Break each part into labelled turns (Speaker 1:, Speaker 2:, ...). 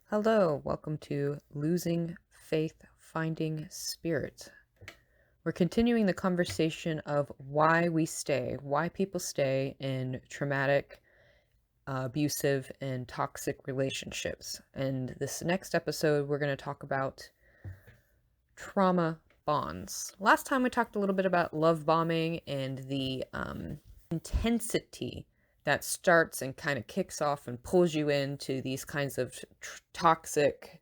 Speaker 1: Hello, welcome to Losing Faith, Finding Spirit. We're continuing the conversation of why people stay in traumatic, abusive, and toxic relationships. And this next episode, we're going to talk about trauma bonds. Last time we talked a little bit about love bombing and the intensity that starts and kind of kicks off and pulls you into these kinds of toxic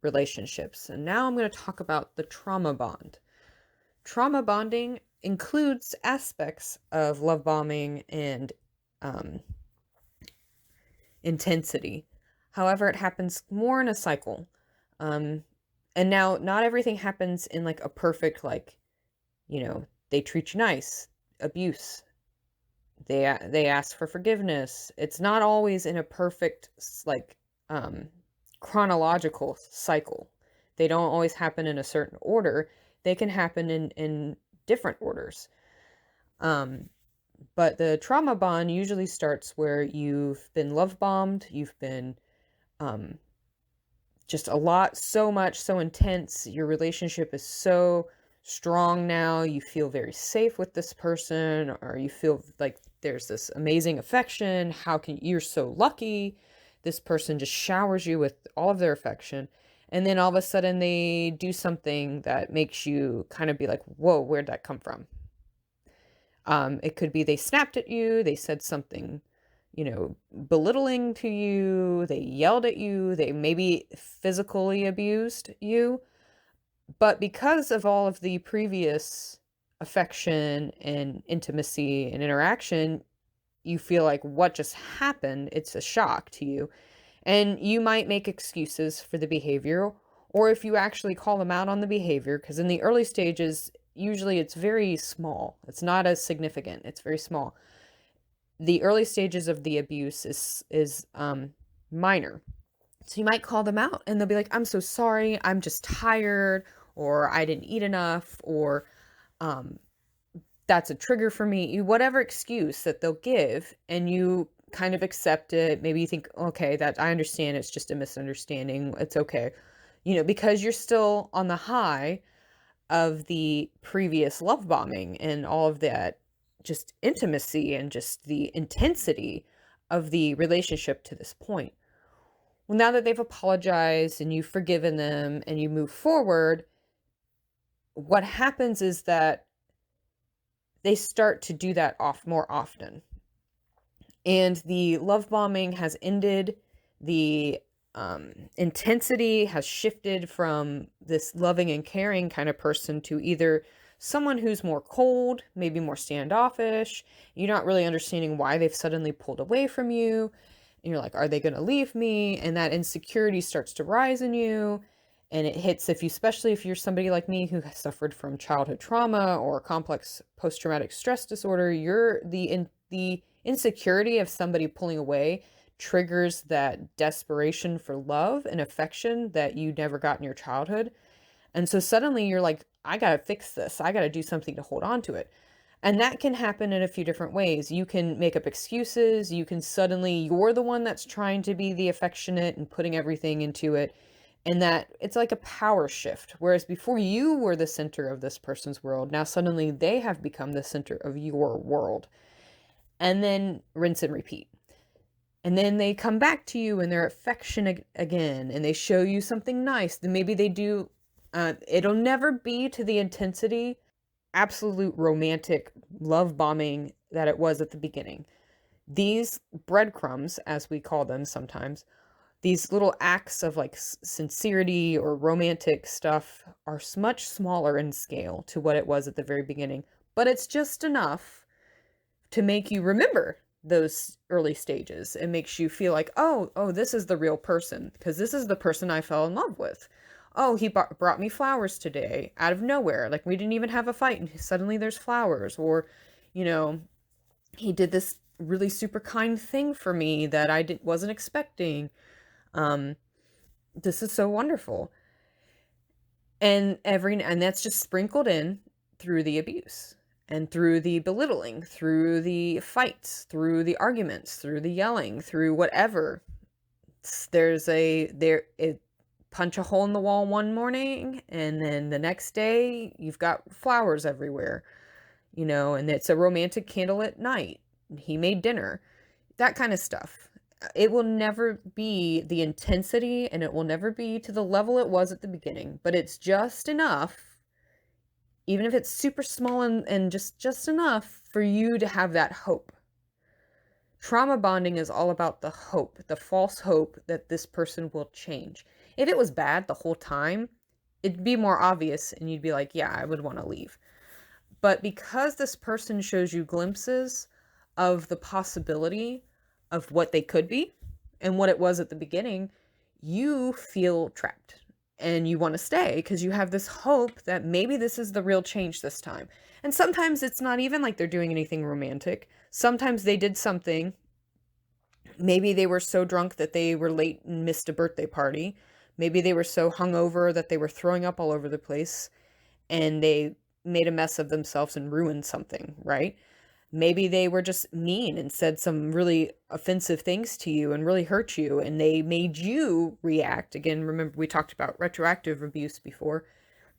Speaker 1: relationships. And now I'm going to talk about the trauma bond. Trauma bonding includes aspects of love bombing and intensity. However, it happens more in a cycle. And now, not everything happens in like a perfect, they treat you nice, abuse. They ask for forgiveness. It's not always in a perfect, chronological cycle. They don't always happen in a certain order. They can happen in different orders. But the trauma bond usually starts where you've been love bombed, you've been just a lot, so much, so intense. Your relationship is so strong now. You feel very safe with this person, or you feel like there's this amazing affection. You're so lucky. This person just showers you with all of their affection. And then all of a sudden they do something that makes you kind of be like, whoa, where'd that come from? It could be they snapped at you, they said something, belittling to you, they yelled at you, they maybe physically abused you. But because of all of the previous affection and intimacy and interaction, you feel like what just happened, it's a shock to you. And you might make excuses for the behavior, or if you actually call them out on the behavior, because in the early stages, usually it's very small. It's not as significant. It's very small. The early stages of the abuse is minor. So you might call them out and they'll be like, I'm so sorry. I'm just tired, or I didn't eat enough, or that's a trigger for me. Whatever excuse that they'll give, and you kind of accept it. Maybe you think, okay, that I understand. It's just a misunderstanding. It's okay. Because you're still on the high of the previous love bombing and all of that just intimacy and just the intensity of the relationship to this point. Well, now that they've apologized and you've forgiven them and you move forward, what happens is that they start to do that more often. And the love bombing has ended. The intensity has shifted from this loving and caring kind of person to either someone who's more cold, maybe more standoffish. You're not really understanding why they've suddenly pulled away from you. And you're like, are they going to leave me? And that insecurity starts to rise in you. And it hits especially if you're somebody like me who has suffered from childhood trauma or complex post-traumatic stress disorder. The insecurity of somebody pulling away triggers that desperation for love and affection that you never got in your childhood. And so suddenly you're like, I got to fix this. I got to do something to hold on to it. And that can happen in a few different ways. You can make up excuses. You're the one that's trying to be the affectionate and putting everything into it. And that it's like a power shift. Whereas before you were the center of this person's world, now suddenly they have become the center of your world. And then rinse and repeat. And then they come back to you and they're affectionate again, and they show you something nice. Then maybe they do, it'll never be to the intensity, absolute romantic love bombing that it was at the beginning. These breadcrumbs, as we call them sometimes, these little acts of like sincerity or romantic stuff are much smaller in scale to what it was at the very beginning. But it's just enough to make you remember those early stages. It makes you feel like, oh, this is the real person, because this is the person I fell in love with. Oh, he brought me flowers today out of nowhere. Like, we didn't even have a fight and suddenly there's flowers. Or, he did this really super kind thing for me that I wasn't expecting. This is so wonderful. And that's just sprinkled in through the abuse and through the belittling, through the fights, through the arguments, through the yelling, through whatever. There's a there it punch a hole in the wall one morning, and then the next day you've got flowers everywhere, and it's a romantic candle at night. He made dinner. That kind of stuff. It will never be the intensity, and it will never be to the level it was at the beginning, but it's just enough, even if it's super small and just enough for you to have that hope. Trauma bonding is all about the hope, the false hope that this person will change. If it was bad the whole time, it'd be more obvious and you'd be like, yeah, I would want to leave. But because this person shows you glimpses of the possibility of what they could be and what it was at the beginning, you feel trapped and you want to stay because you have this hope that maybe this is the real change this time. And sometimes it's not even like they're doing anything romantic. Sometimes they did something. Maybe they were so drunk that they were late and missed a birthday party. Maybe they were so hungover that they were throwing up all over the place and they made a mess of themselves and ruined something, right? Maybe they were just mean and said some really offensive things to you and really hurt you, and they made you react. Again, remember we talked about retroactive abuse before.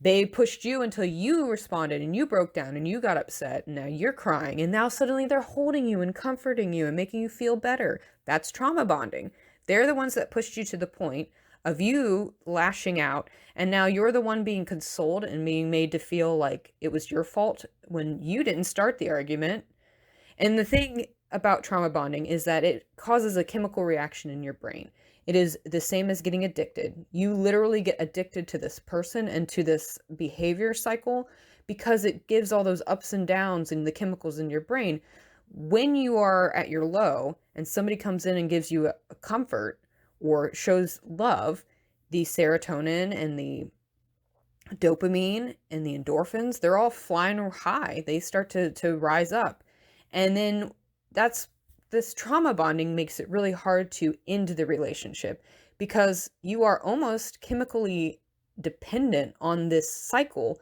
Speaker 1: They pushed you until you responded and you broke down and you got upset and now you're crying and now suddenly they're holding you and comforting you and making you feel better. That's trauma bonding. They're the ones that pushed you to the point of you lashing out, and now you're the one being consoled and being made to feel like it was your fault when you didn't start the argument. And the thing about trauma bonding is that it causes a chemical reaction in your brain. It is the same as getting addicted. You literally get addicted to this person and to this behavior cycle because it gives all those ups and downs and the chemicals in your brain. When you are at your low and somebody comes in and gives you a comfort or shows love, the serotonin and the dopamine and the endorphins, they're all flying high. They start to rise up. And then this trauma bonding makes it really hard to end the relationship because you are almost chemically dependent on this cycle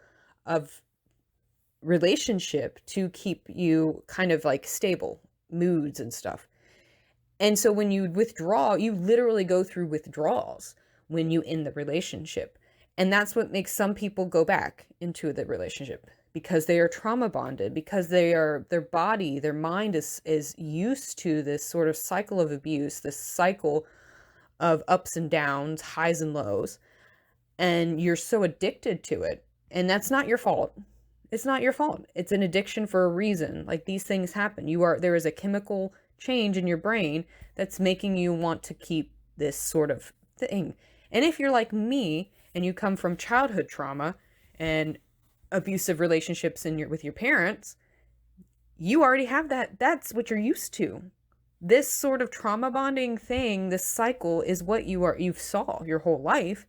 Speaker 1: of relationship to keep you kind of like stable moods and stuff. And so when you withdraw, you literally go through withdrawals when you end the relationship. And that's what makes some people go back into the relationship because they are trauma bonded, because their body, their mind is used to this sort of cycle of abuse, this cycle of ups and downs, highs and lows, and you're so addicted to it. And that's not your fault. It's not your fault. It's an addiction for a reason. Like these things happen. There is a chemical change in your brain that's making you want to keep this sort of thing. And if you're like me and you come from childhood trauma and abusive relationships with your parents, you already have that. That's what you're used to. This sort of trauma bonding thing, this cycle is what you've saw your whole life.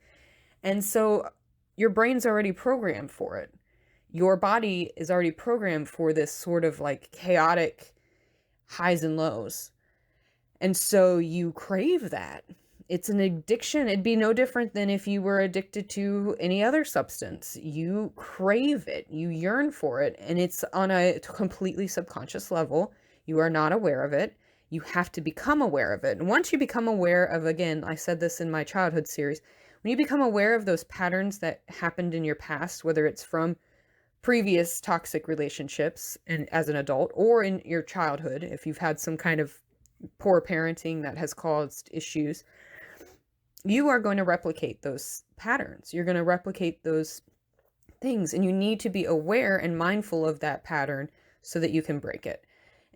Speaker 1: And so your brain's already programmed for it. Your body is already programmed for this sort of like chaotic highs and lows. And so you crave that. It's an addiction. It'd be no different than if you were addicted to any other substance. You crave it. You yearn for it. And it's on a completely subconscious level. You are not aware of it. You have to become aware of it. And once you become aware of, again, I said this in my childhood series, when you become aware of those patterns that happened in your past, whether it's from previous toxic relationships and as an adult or in your childhood, if you've had some kind of poor parenting that has caused issues, you are going to replicate those patterns. You're going to replicate those things, and you need to be aware and mindful of that pattern so that you can break it.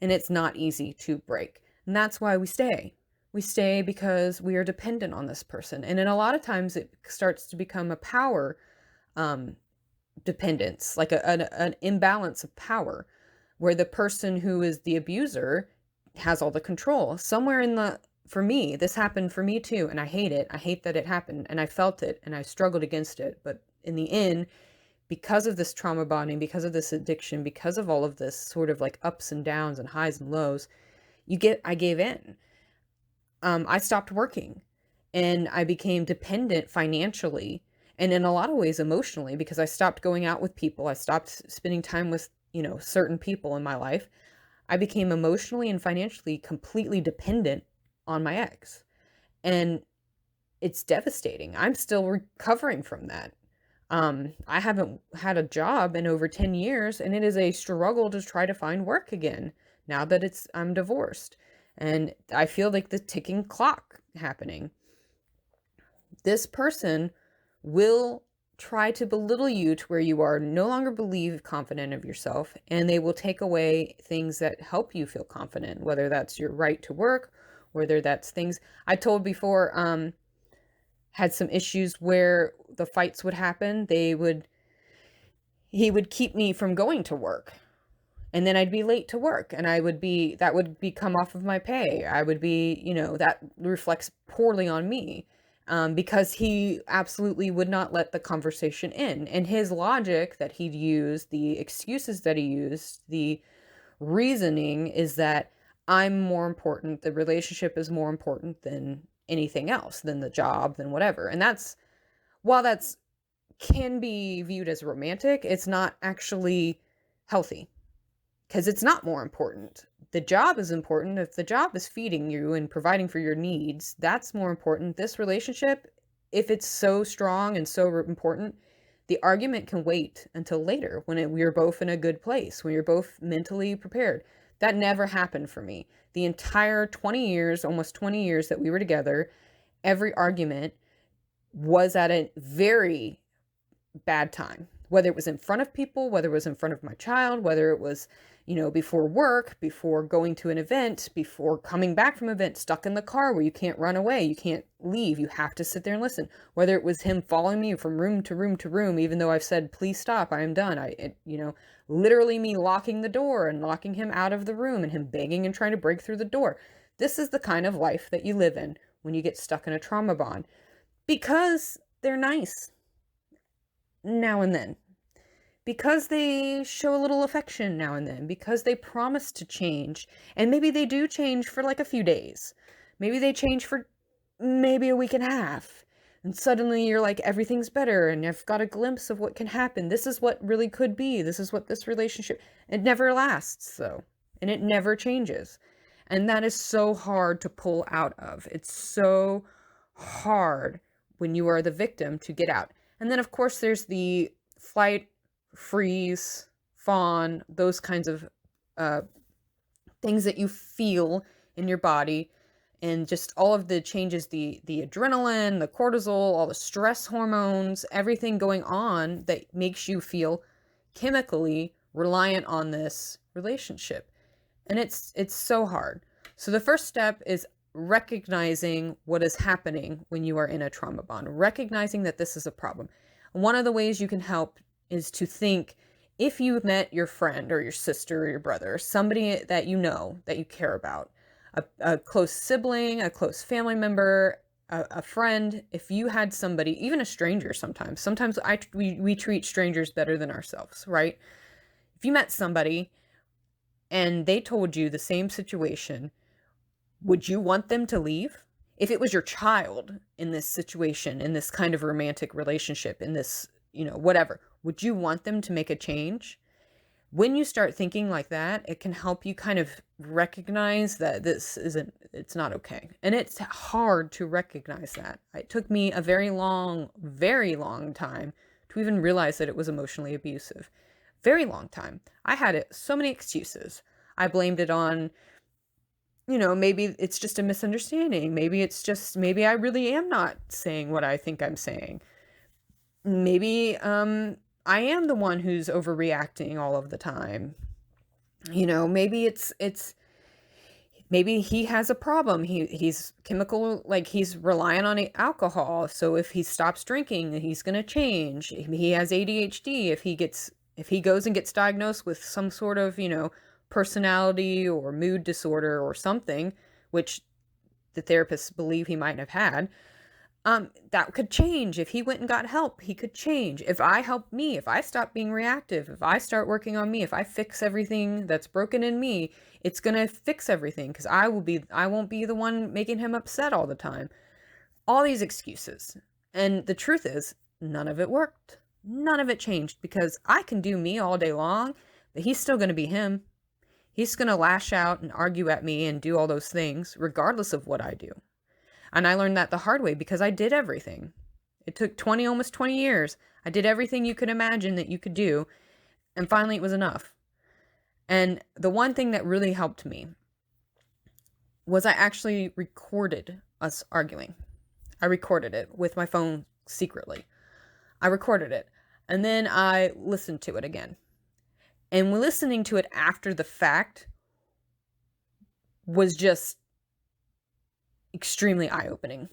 Speaker 1: And it's not easy to break. And that's why we stay. We stay because we are dependent on this person. And then a lot of times it starts to become a power dependence, like an imbalance of power, where the person who is the abuser has all the control. For me, this happened for me too, and I hate it. I hate that it happened, and I felt it, and I struggled against it. But in the end, because of this trauma bonding, because of this addiction, because of all of this sort of like ups and downs and highs and lows, I gave in. I stopped working, and I became dependent financially, and in a lot of ways emotionally, because I stopped going out with people. I stopped spending time with, certain people in my life. I became emotionally and financially completely dependent on my ex. And it's devastating. I'm still recovering from that. I haven't had a job in over 10 years, and it is a struggle to try to find work again now that I'm divorced. And I feel like the ticking clock happening. This person will try to belittle you to where you are no longer believe confident of yourself, and they will take away things that help you feel confident, whether that's your right to work, whether that's things I told before, had some issues where the fights would happen. He would keep me from going to work. And then I'd be late to work, and that would be come off of my pay. I would be, that reflects poorly on me, because he absolutely would not let the conversation in. And his logic that he'd use, the excuses that he used, the reasoning is that I'm more important. The relationship is more important than anything else, than the job, than whatever. And while that's can be viewed as romantic, it's not actually healthy. Because it's not more important. The job is important. If the job is feeding you and providing for your needs, that's more important. This relationship, if it's so strong and so important, the argument can wait until later when we're both in a good place, when you're both mentally prepared. That never happened for me. The entire 20 years, almost 20 years that we were together, every argument was at a very bad time. Whether it was in front of people, whether it was in front of my child, whether it was, before work, before going to an event, before coming back from an event, stuck in the car where you can't run away, you can't leave, you have to sit there and listen. Whether it was him following me from room to room to room, even though I've said, please stop, I am done. Literally me locking the door and locking him out of the room and him begging and trying to break through the door. This is the kind of life that you live in when you get stuck in a trauma bond, because they're nice now and then, because they show a little affection now and then, because they promise to change, and maybe they do change for like a few days, maybe they change for maybe a week and a half, and suddenly you're like, everything's better, and I've got a glimpse of what can happen. This is what really could be. This is what this relationship, it never lasts though, and it never changes. And that is so hard to pull out of. It's so hard when you are the victim to get out. And then, of course, there's the flight, freeze, fawn, those kinds of things that you feel in your body, and just all of the changes, the adrenaline, the cortisol, all the stress hormones, everything going on that makes you feel chemically reliant on this relationship. And it's so hard. So the first step is recognizing what is happening when you are in a trauma bond, recognizing that this is a problem. One of the ways you can help is to think, if you met your friend or your sister or your brother, somebody that you know, that you care about, a close sibling, a close family member, a friend, if you had somebody, even a stranger sometimes we treat strangers better than ourselves, right? If you met somebody and they told you the same situation, would you want them to leave? If it was your child in this situation, in this kind of romantic relationship, in this, whatever, would you want them to make a change? When you start thinking like that, it can help you kind of recognize that it's not okay. And it's hard to recognize that. It took me a very long time to even realize that it was emotionally abusive. Very long time. I had so many excuses. I blamed it on, maybe it's just a misunderstanding. Maybe I really am not saying what I think I'm saying. Maybe I am the one who's overreacting all of the time. Maybe he has a problem. He's chemical, like he's reliant on alcohol. So if he stops drinking, he's going to change. He has ADHD. If he goes and gets diagnosed with some sort of, personality or mood disorder or something, which the therapists believe he might have had, that could change. If he went and got help, he could change. If I help me, if I stop being reactive, if I start working on me, if I fix everything that's broken in me, it's going to fix everything, because I won't be the one making him upset all the time. All these excuses. And the truth is, none of it worked. None of it changed, because I can do me all day long, but he's still going to be him. He's going to lash out and argue at me and do all those things regardless of what I do. And I learned that the hard way because I did everything. It took almost 20 years. I did everything you could imagine that you could do. And finally, it was enough. And the one thing that really helped me was I actually recorded us arguing. I recorded it with my phone secretly. I recorded it. And then I listened to it again. And listening to it after the fact was just extremely eye-opening.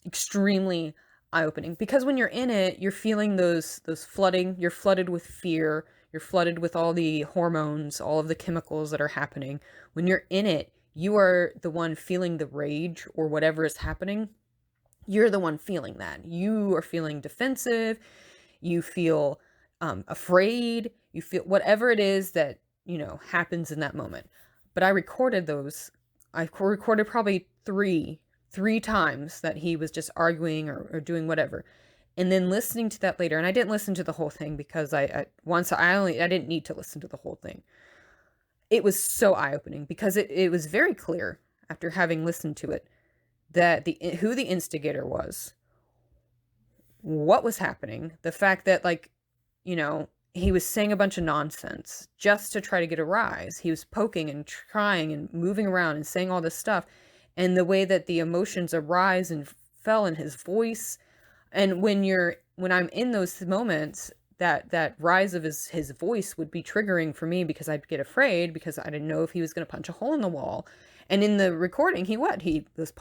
Speaker 1: Extremely eye-opening. Because when you're in it, you're feeling those flooding, you're flooded with fear, you're flooded with all the hormones, all of the chemicals that are happening. When you're in it, you are the one feeling the rage or whatever is happening. You're the one feeling that. You are feeling defensive, you feel afraid, you feel whatever it is that, happens in that moment. But I recorded those. I recorded probably three times that he was just arguing or doing whatever. And then listening to that later, and I didn't listen to the whole thing because I didn't need to listen to the whole thing. It was so eye-opening because it was very clear after having listened to it that who the instigator was, what was happening, the fact that he was saying a bunch of nonsense just to try to get a rise. He was poking and trying and moving around and saying all this stuff, and the way that the emotions arise and fell in his voice. And when I'm in those moments, that rise of his voice would be triggering for me because I'd get afraid because I didn't know if he was going to punch a hole in the wall. And in the recording, he was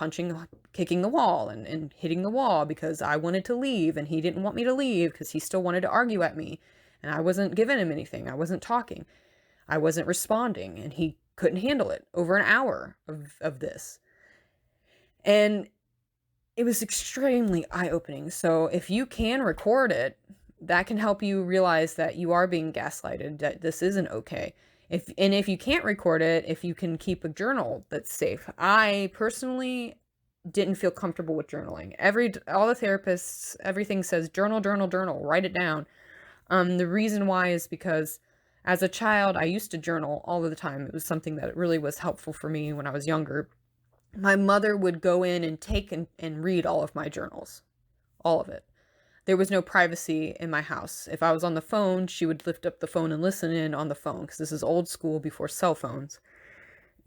Speaker 1: kicking the wall and hitting the wall because I wanted to leave and he didn't want me to leave because he still wanted to argue at me. And I wasn't giving him anything. I wasn't talking. I wasn't responding. And he couldn't handle it. Over an hour of this. And it was extremely eye-opening. So if you can record it, that can help you realize that you are being gaslighted, that this isn't okay. If you can't record it, if you can keep a journal that's safe. I personally didn't feel comfortable with journaling. All the therapists, everything says journal, write it down. The reason why is because as a child, I used to journal all of the time. It was something that really was helpful for me when I was younger. My mother would go in and take and read all of my journals. All of it. There was no privacy in my house. If I was on the phone, she would lift up the phone and listen in on the phone, because this is old school before cell phones,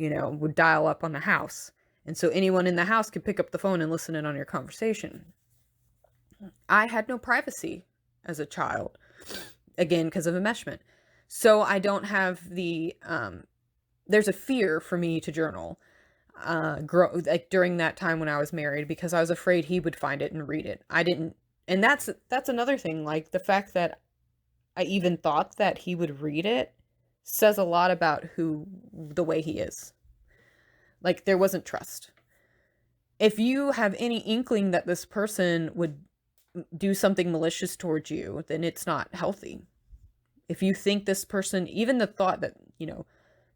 Speaker 1: would dial up on the house. And so anyone in the house could pick up the phone and listen in on your conversation. I had no privacy as a child, again, because of enmeshment. So I don't have there's a fear for me to journal. During that time when I was married, because I was afraid he would find it and read it. I didn't. And that's another thing, like the fact that I even thought that he would read it says a lot about the way he is. Like, there wasn't trust. If you have any inkling that this person would do something malicious towards you, then it's not healthy. If you think this person, even the thought that,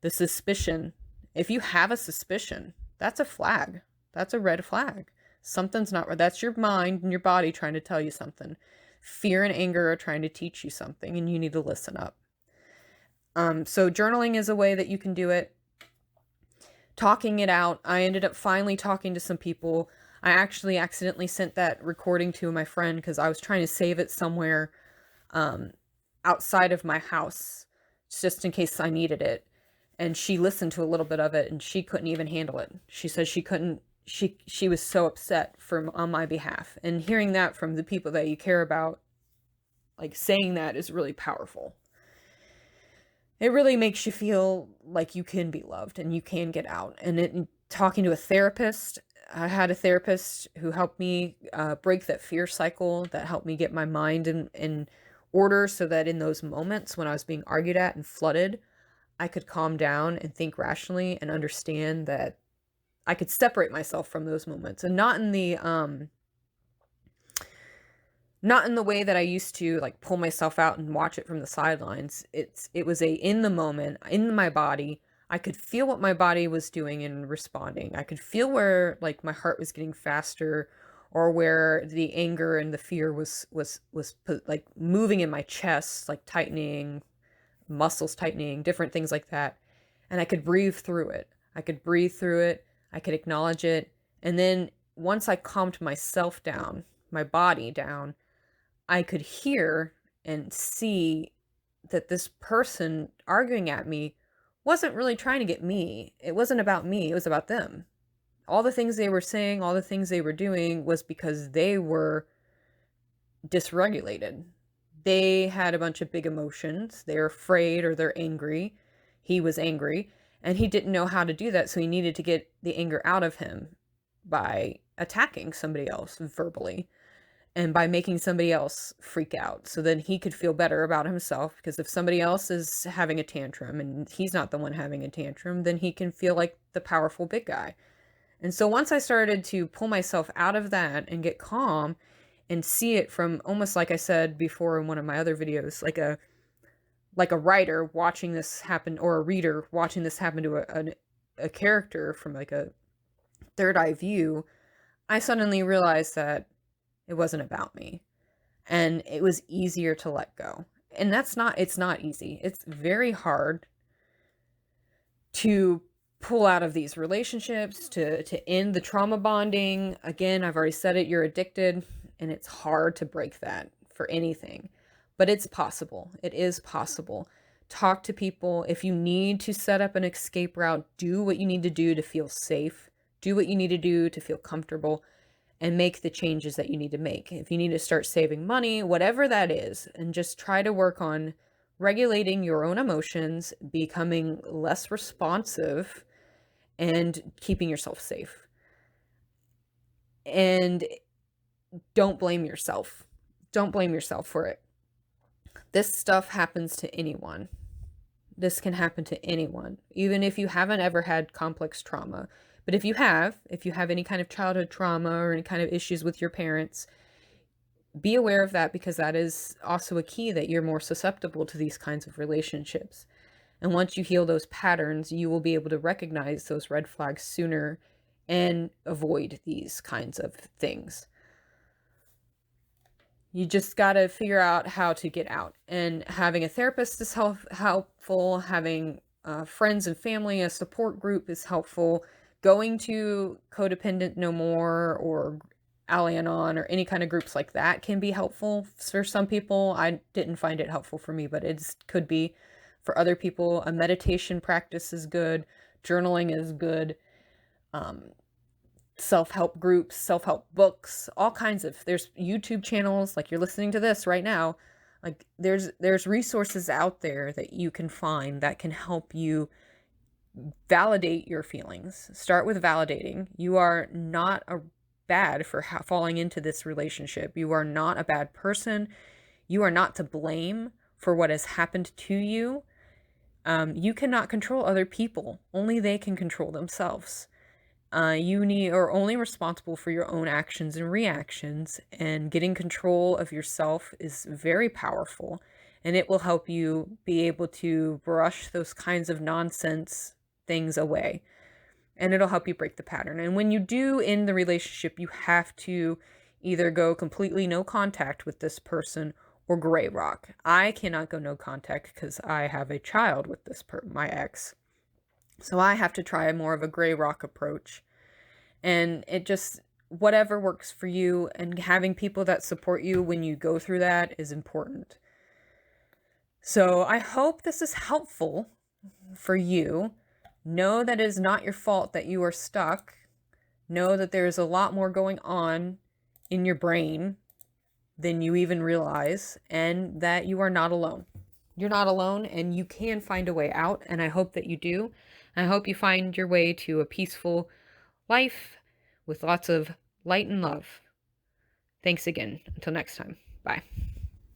Speaker 1: the suspicion, if you have a suspicion, that's a flag. That's a red flag. Something's not right. That's your mind and your body trying to tell you something. Fear and anger are trying to teach you something, and you need to listen up. So journaling is a way that you can do it. Talking it out. I ended up finally talking to some people. I actually accidentally sent that recording to my friend because I was trying to save it somewhere outside of my house, just in case I needed it. And she listened to a little bit of it, and she couldn't even handle it. She said she couldn't. She was so upset on my behalf. And hearing that from the people that you care about, like saying that, is really powerful. It really makes you feel like you can be loved and you can get out. And talking to a therapist, I had a therapist who helped me break that fear cycle, that helped me get my mind in order, so that in those moments when I was being argued at and flooded, I could calm down and think rationally and understand that I could separate myself from those moments, and not in the way that I used to, like, pull myself out and watch it from the sidelines. It was in the moment, in my body. I could feel what my body was doing and responding. I could feel where, like, my heart was getting faster, or where the anger and the fear was like moving in my chest, like tightening, muscles tightening, different things like that. And I could breathe through it. I could acknowledge it. And then once I calmed myself down, my body down, I could hear and see that this person arguing at me wasn't really trying to get me. It wasn't about me, it was about them. All the things they were saying, all the things they were doing was because they were dysregulated. They had a bunch of big emotions. They're afraid or they're angry. He was angry and he didn't know how to do that. So he needed to get the anger out of him by attacking somebody else verbally and by making somebody else freak out. So then he could feel better about himself, because if somebody else is having a tantrum and he's not the one having a tantrum, then he can feel like the powerful big guy. And so once I started to pull myself out of that and get calm and see it from, almost like I said before in one of my other videos, like a writer watching this happen, or a reader watching this happen to a character from like a third eye view, I suddenly realized that it wasn't about me, and it was easier to let go. And it's not easy. It's very hard to pull out of these relationships, to end the trauma bonding. Again, I've already said it, you're addicted, and it's hard to break that for anything. But it's possible. It is possible. Talk to people. If you need to set up an escape route, do what you need to do to feel safe. Do what you need to do to feel comfortable, and make the changes that you need to make. If you need to start saving money, whatever that is, and just try to work on regulating your own emotions, becoming less responsive, and keeping yourself safe. And don't blame yourself. Don't blame yourself for it. This stuff happens to anyone. This can happen to anyone, even if you haven't ever had complex trauma. But if you have any kind of childhood trauma or any kind of issues with your parents, be aware of that, because that is also a key that you're more susceptible to these kinds of relationships. And once you heal those patterns, you will be able to recognize those red flags sooner and avoid these kinds of things. You just got to figure out how to get out. And having a therapist is helpful. Having friends and family, a support group is helpful. Going to Codependent No More or Al-Anon or any kind of groups like that can be helpful for some people. I didn't find it helpful for me, but it could be for other people. A meditation practice is good. Journaling is good. Self-help groups, self-help books, all kinds of, there's YouTube channels, like you're listening to this right now. Like there's resources out there that you can find that can help you validate your feelings. Start with validating. You are not bad for falling into this relationship. You are not a bad person. You are not to blame for what has happened to you. You cannot control other people. Only they can control themselves. You are only responsible for your own actions and reactions, and getting control of yourself is very powerful, and it will help you be able to brush those kinds of nonsense things away, and it'll help you break the pattern. And when you do end the relationship, you have to either go completely no contact with this person or gray rock. I cannot go no contact because I have a child with my ex. So I have to try more of a gray rock approach. And it just, whatever works for you, and having people that support you when you go through that is important. So I hope this is helpful for you. Know that it is not your fault that you are stuck. Know that there's a lot more going on in your brain than you even realize, and that you are not alone. You're not alone, and you can find a way out, and I hope that you do. I hope you find your way to a peaceful life with lots of light and love. Thanks again. Until next time. Bye.